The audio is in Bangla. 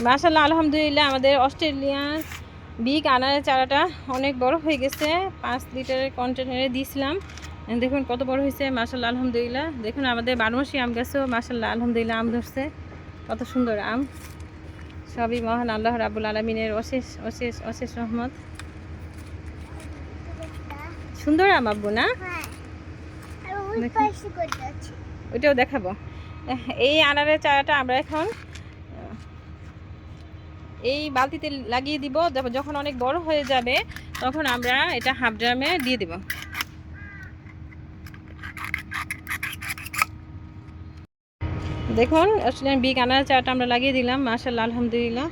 মাশাআল্লাহ আলহামদুলিল্লাহ আমাদের অস্ট্রেলিয়ান বিগ আনারের চারাটা অনেক বড় হয়ে গেছে। 5 লিটারের কন্টেনারে দিয়েছিলাম। দেখুন কত বড় হয়েছে মাশাআল্লাহ আলহামদুলিল্লাহ। দেখুন আমাদের 12 মাসি আম গাছও মাশাআল্লাহ আলহামদুলিল্লাহ আম ধরছে। কত সুন্দর আম। সবই মহান আল্লাহ রাব্বুল আলামিনের অশেষ অশেষ অশেষ রহমত। সুন্দর আম আব্বু না? ওইটাও দেখাবো। এই আনারের চারাটা আমরা এখন এই বালতিতে লাগিয়ে দিব। যখন অনেক বড় হয়ে যাবে তখন আমরা এটা হাফ ড্রামে দিয়ে দেব। দেখুন অস্ট্রেলিয়ান বিগ আনারের চারাটা আমরা লাগিয়ে দিলাম মাশাআল্লাহ আলহামদুলিল্লাহ।